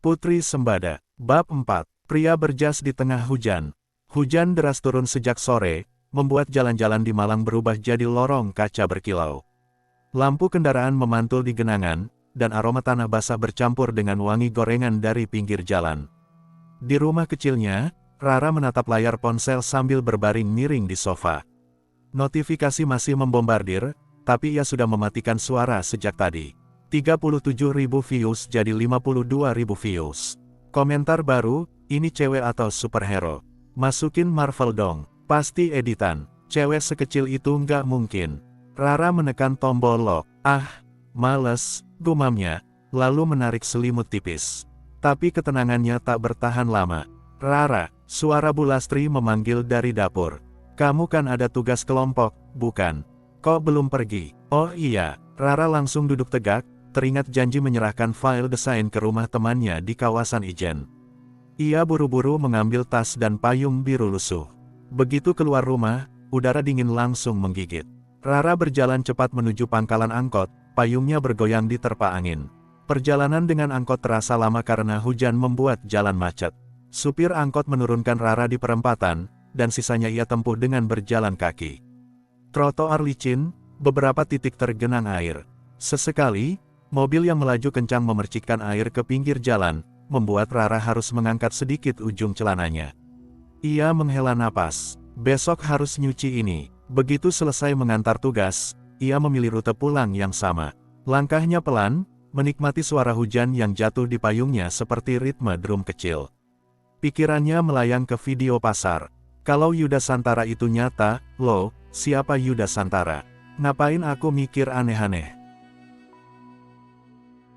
Putri Sembada. Bab 4. Pria berjas di tengah hujan. Hujan deras turun sejak sore, membuat jalan-jalan di Malang berubah jadi lorong kaca berkilau. Lampu kendaraan memantul di genangan, dan aroma tanah basah bercampur dengan wangi gorengan dari pinggir jalan. Di rumah kecilnya, Rara menatap layar ponsel sambil berbaring miring di sofa. Notifikasi masih membombardir, tapi ia sudah mematikan suara sejak tadi. 37.000 views jadi 52.000 views. Komentar baru, ini cewek atau superhero? Masukin Marvel dong, pasti editan. Cewek sekecil itu nggak mungkin. Rara menekan tombol lock. Males, gumamnya, lalu menarik selimut tipis. Tapi ketenangannya tak bertahan lama. Rara, suara Bu Lastri memanggil dari dapur. Kamu kan ada tugas kelompok, bukan? Kok belum pergi? Oh iya, Rara langsung duduk tegak, teringat janji menyerahkan file desain ke rumah temannya di kawasan Ijen. Ia buru-buru mengambil tas dan payung biru lusuh. Begitu keluar rumah, udara dingin langsung menggigit. Rara berjalan cepat menuju pangkalan angkot, payungnya bergoyang di terpa angin. Perjalanan dengan angkot terasa lama karena hujan membuat jalan macet. Supir angkot menurunkan Rara di perempatan, dan sisanya ia tempuh dengan berjalan kaki. Trotoar licin, beberapa titik tergenang air. Sesekali, mobil yang melaju kencang memercikkan air ke pinggir jalan, membuat Rara harus mengangkat sedikit ujung celananya. Ia menghela napas. Besok harus nyuci ini. Begitu selesai mengantar tugas, ia memilih rute pulang yang sama. Langkahnya pelan, menikmati suara hujan yang jatuh di payungnya seperti ritme drum kecil. Pikirannya melayang ke video pasar. Kalau Yuda Santara itu nyata, loh, siapa Yuda Santara? Ngapain aku mikir aneh-aneh?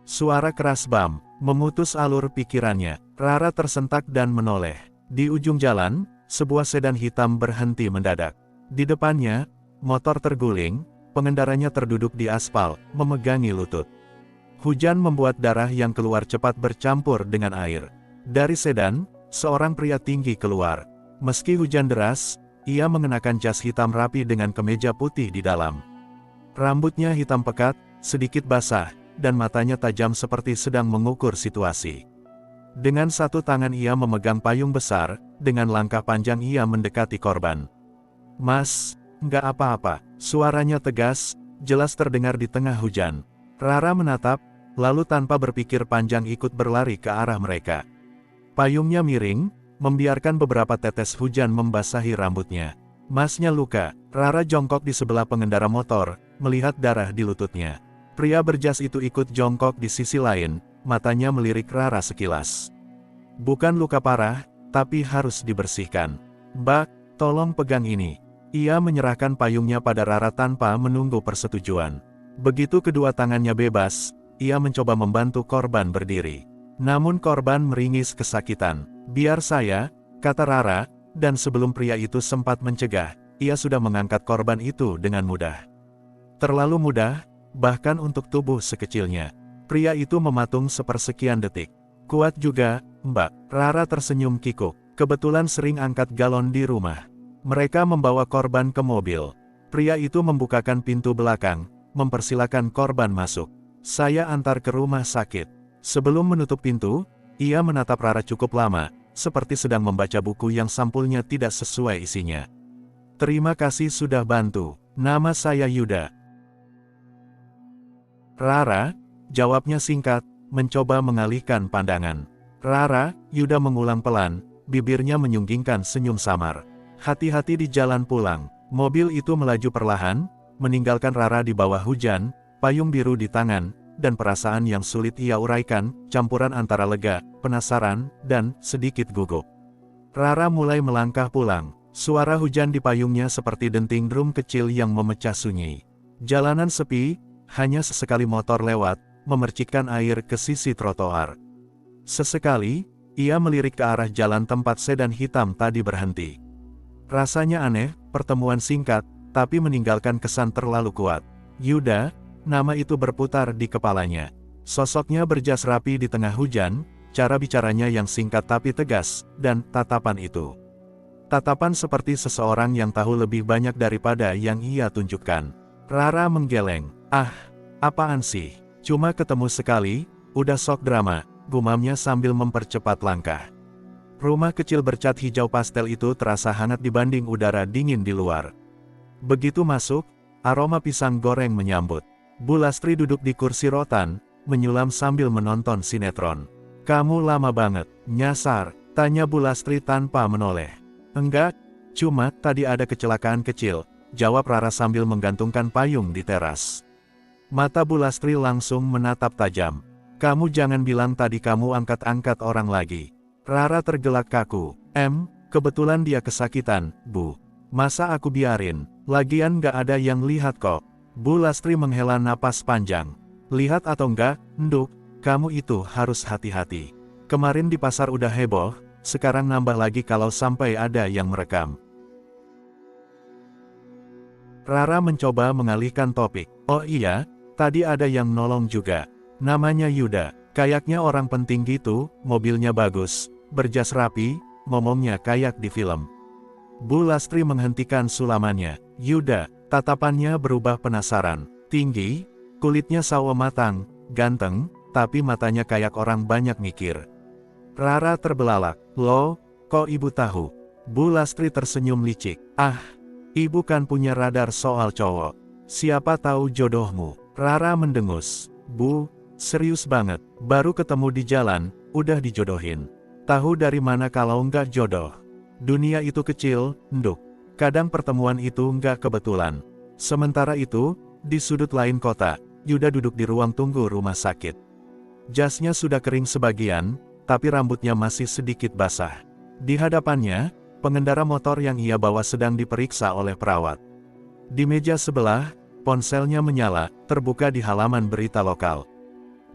Suara keras bam, memutus alur pikirannya. Rara tersentak dan menoleh. Di ujung jalan, sebuah sedan hitam berhenti mendadak. Di depannya, motor terguling, pengendaranya terduduk di aspal, memegangi lutut. Hujan membuat darah yang keluar cepat bercampur dengan air. Dari sedan, seorang pria tinggi keluar. Meski hujan deras, ia mengenakan jas hitam rapi dengan kemeja putih di dalam. Rambutnya hitam pekat, sedikit basah, dan matanya tajam seperti sedang mengukur situasi. Dengan satu tangan ia memegang payung besar, dengan langkah panjang ia mendekati korban. Mas, nggak apa-apa, suaranya tegas, jelas terdengar di tengah hujan. Rara menatap, lalu tanpa berpikir panjang ikut berlari ke arah mereka. Payungnya miring, membiarkan beberapa tetes hujan membasahi rambutnya. Masnya luka. Rara jongkok di sebelah pengendara motor, melihat darah di lututnya. Pria berjas itu ikut jongkok di sisi lain, matanya melirik Rara sekilas. Bukan luka parah, tapi harus dibersihkan. Mbak, tolong pegang ini. Ia menyerahkan payungnya pada Rara tanpa menunggu persetujuan. Begitu kedua tangannya bebas, ia mencoba membantu korban berdiri. Namun korban meringis kesakitan. Biar saya, kata Rara, dan sebelum pria itu sempat mencegah, ia sudah mengangkat korban itu dengan mudah. Terlalu mudah, bahkan untuk tubuh sekecilnya. Pria itu mematung sepersekian detik. Kuat juga, Mbak. Rara tersenyum kikuk. Kebetulan sering angkat galon di rumah. Mereka membawa korban ke mobil. Pria itu membukakan pintu belakang, mempersilakan korban masuk. Saya antar ke rumah sakit. Sebelum menutup pintu, ia menatap Rara cukup lama, seperti sedang membaca buku yang sampulnya tidak sesuai isinya. Terima kasih sudah bantu. Nama saya Yuda. Rara, jawabnya singkat, mencoba mengalihkan pandangan. Rara, Yuda mengulang pelan, bibirnya menyunggingkan senyum samar. Hati-hati di jalan pulang. Mobil itu melaju perlahan, meninggalkan Rara di bawah hujan, payung biru di tangan, dan perasaan yang sulit ia uraikan, campuran antara lega, penasaran, dan sedikit gugup. Rara mulai melangkah pulang. Suara hujan di payungnya seperti denting drum kecil yang memecah sunyi. Jalanan sepi, hanya sesekali motor lewat, memercikkan air ke sisi trotoar. Sesekali, ia melirik ke arah jalan tempat sedan hitam tadi berhenti. Rasanya aneh, pertemuan singkat, tapi meninggalkan kesan terlalu kuat. Yuda, nama itu berputar di kepalanya. Sosoknya berjas rapi di tengah hujan, cara bicaranya yang singkat tapi tegas, dan tatapan itu. Tatapan seperti seseorang yang tahu lebih banyak daripada yang ia tunjukkan. Rara menggeleng. Apaan sih? Cuma ketemu sekali, udah sok drama. gumamnya sambil mempercepat langkah. Rumah kecil bercat hijau pastel itu terasa hangat dibanding udara dingin di luar. Begitu masuk, aroma pisang goreng menyambut. Bu Lastri duduk di kursi rotan, menyulam sambil menonton sinetron. "Kamu lama banget, nyasar?" tanya Bu Lastri tanpa menoleh. "Enggak, cuma tadi ada kecelakaan kecil," jawab Rara sambil menggantungkan payung di teras. Mata Bu Lastri langsung menatap tajam. "Kamu jangan bilang tadi kamu angkat-angkat orang lagi." Rara tergelak kaku. Kebetulan dia kesakitan, Bu. Masa aku biarin? Lagian gak ada yang lihat kok." Bu Lastri menghela napas panjang. "Lihat atau enggak, Nduk, kamu itu harus hati-hati. Kemarin di pasar udah heboh, sekarang nambah lagi kalau sampai ada yang merekam." Rara mencoba mengalihkan topik. "Oh iya, tadi ada yang nolong juga. Namanya Yuda. Kayaknya orang penting gitu, mobilnya bagus, berjas rapi, ngomongnya kayak di film." Bu Lastri menghentikan sulamannya. "Yuda," tatapannya berubah penasaran. "Tinggi, kulitnya sawo matang, ganteng, tapi matanya kayak orang banyak mikir." Rara terbelalak. "Loh, kok ibu tahu?" Bu Lastri tersenyum licik. Ibu kan punya radar soal cowok. Siapa tahu jodohmu." Rara mendengus. "Bu, serius banget, baru ketemu di jalan, udah dijodohin. Tahu dari mana kalau nggak jodoh? Dunia itu kecil, Nduk. Kadang pertemuan itu nggak kebetulan." Sementara itu, di sudut lain kota, Yuda duduk di ruang tunggu rumah sakit. Jasnya sudah kering sebagian, tapi rambutnya masih sedikit basah. Di hadapannya, pengendara motor yang ia bawa sedang diperiksa oleh perawat. Di meja sebelah, ponselnya menyala, terbuka di halaman berita lokal.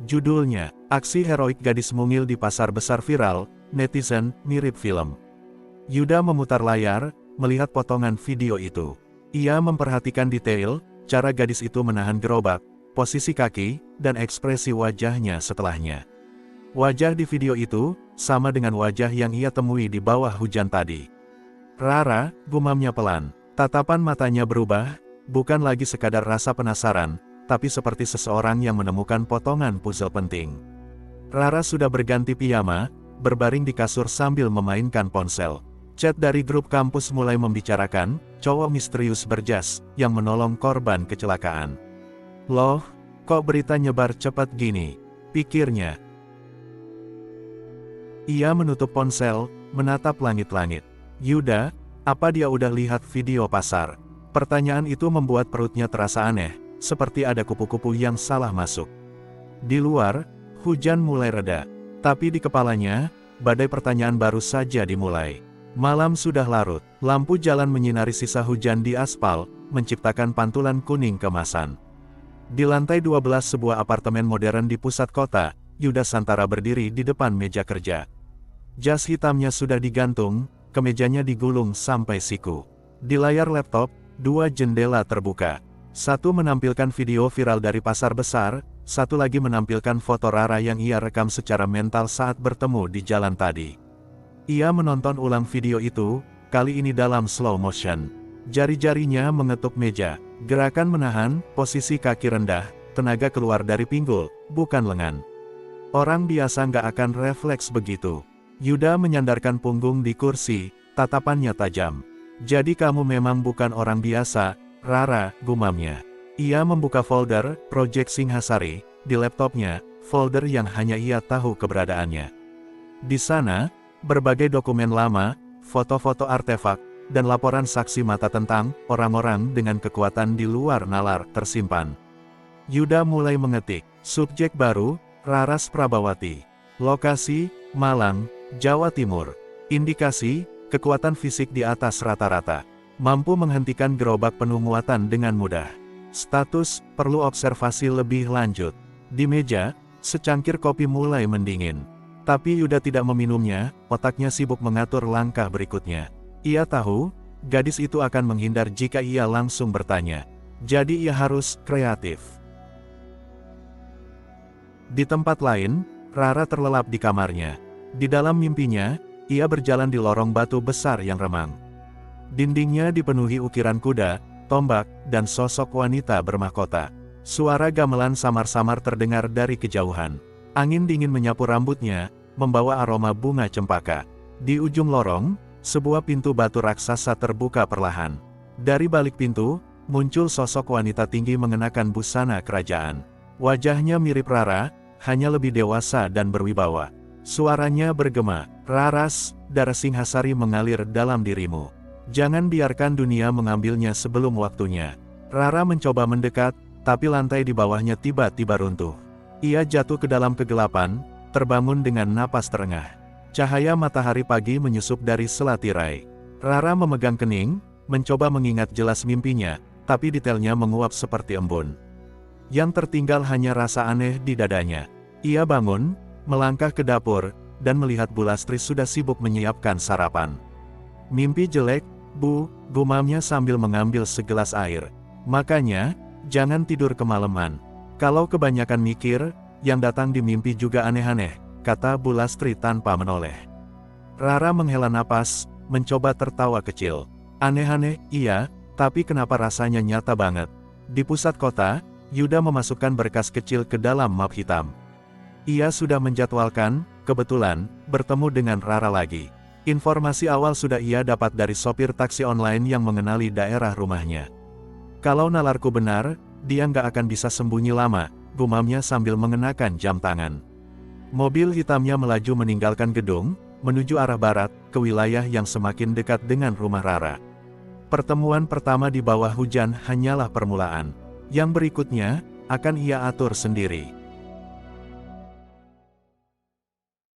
Judulnya, "Aksi Heroik Gadis Mungil di Pasar Besar Viral, Netizen Mirip Film." Yuda memutar layar, melihat potongan video itu. Ia memperhatikan detail, cara gadis itu menahan gerobak, posisi kaki, dan ekspresi wajahnya setelahnya. Wajah di video itu, sama dengan wajah yang ia temui di bawah hujan tadi. "Rara," gumamnya pelan. Tatapan matanya berubah, bukan lagi sekadar rasa penasaran, tapi seperti seseorang yang menemukan potongan puzzle penting. Rara sudah berganti piyama, berbaring di kasur sambil memainkan ponsel. Chat dari grup kampus mulai membicarakan, cowok misterius berjas, yang menolong korban kecelakaan. "Loh, kok berita nyebar cepat gini?" pikirnya. Ia menutup ponsel, menatap langit-langit. "Yuda, apa dia udah lihat video pasar?" Pertanyaan itu membuat perutnya terasa aneh, seperti ada kupu-kupu yang salah masuk. Di luar, hujan mulai reda, tapi di kepalanya, badai pertanyaan baru saja dimulai. Malam sudah larut, lampu jalan menyinari sisa hujan di aspal, menciptakan pantulan kuning kemasan. Di lantai 12 sebuah apartemen modern di pusat kota, Yuda Santara berdiri di depan meja kerja. Jas hitamnya sudah digantung, kemejanya digulung sampai siku. Di layar laptop, dua jendela terbuka. Satu menampilkan video viral dari pasar besar, satu lagi menampilkan foto Rara yang ia rekam secara mental saat bertemu di jalan tadi. Ia menonton ulang video itu, kali ini dalam slow motion. Jari-jarinya mengetuk meja, gerakan menahan, posisi kaki rendah, tenaga keluar dari pinggul, bukan lengan. Orang biasa nggak akan refleks begitu. Yuda menyandarkan punggung di kursi, tatapannya tajam. "Jadi kamu memang bukan orang biasa, Rara," gumamnya. Ia membuka folder, Project Singhasari, di laptopnya, folder yang hanya ia tahu keberadaannya. Di sana, berbagai dokumen lama, foto-foto artefak, dan laporan saksi mata tentang orang-orang dengan kekuatan di luar nalar tersimpan. Yuda mulai mengetik. Subjek baru, Raras Prabawati. Lokasi, Malang, Jawa Timur. Indikasi, kekuatan fisik di atas rata-rata. Mampu menghentikan gerobak penuh muatan dengan mudah. Status, perlu observasi lebih lanjut. Di meja, secangkir kopi mulai mendingin. Tapi Yuda tidak meminumnya, otaknya sibuk mengatur langkah berikutnya. Ia tahu, gadis itu akan menghindar jika ia langsung bertanya. Jadi ia harus kreatif. Di tempat lain, Rara terlelap di kamarnya. Di dalam mimpinya, ia berjalan di lorong batu besar yang remang. Dindingnya dipenuhi ukiran kuda, tombak, dan sosok wanita bermahkota. Suara gamelan samar-samar terdengar dari kejauhan. Angin dingin menyapu rambutnya, membawa aroma bunga cempaka. Di ujung lorong, sebuah pintu batu raksasa terbuka perlahan. Dari balik pintu, muncul sosok wanita tinggi mengenakan busana kerajaan. Wajahnya mirip Rara, hanya lebih dewasa dan berwibawa. Suaranya bergema, "Raras, darah Singhasari mengalir dalam dirimu. Jangan biarkan dunia mengambilnya sebelum waktunya." Rara mencoba mendekat, tapi lantai di bawahnya tiba-tiba runtuh. Ia jatuh ke dalam kegelapan, terbangun dengan napas terengah. Cahaya matahari pagi menyusup dari sela tirai. Rara memegang kening, mencoba mengingat jelas mimpinya, tapi detailnya menguap seperti embun. Yang tertinggal hanya rasa aneh di dadanya. Ia bangun, melangkah ke dapur, dan melihat Bu Lastri sudah sibuk menyiapkan sarapan. "Mimpi jelek, Bu," gumamnya sambil mengambil segelas air. "Makanya, jangan tidur kemalaman. Kalau kebanyakan mikir, yang datang di mimpi juga aneh-aneh," kata Bu Lastri tanpa menoleh. Rara menghela napas, mencoba tertawa kecil. "Aneh-aneh, iya, tapi kenapa rasanya nyata banget?" Di pusat kota, Yuda memasukkan berkas kecil ke dalam map hitam. Ia sudah menjadwalkan, kebetulan, bertemu dengan Rara lagi. Informasi awal sudah ia dapat dari sopir taksi online yang mengenali daerah rumahnya. "Kalau nalarku benar, dia nggak akan bisa sembunyi lama," gumamnya sambil mengenakan jam tangan. Mobil hitamnya melaju meninggalkan gedung, menuju arah barat, ke wilayah yang semakin dekat dengan rumah Rara. Pertemuan pertama di bawah hujan hanyalah permulaan. Yang berikutnya, akan ia atur sendiri.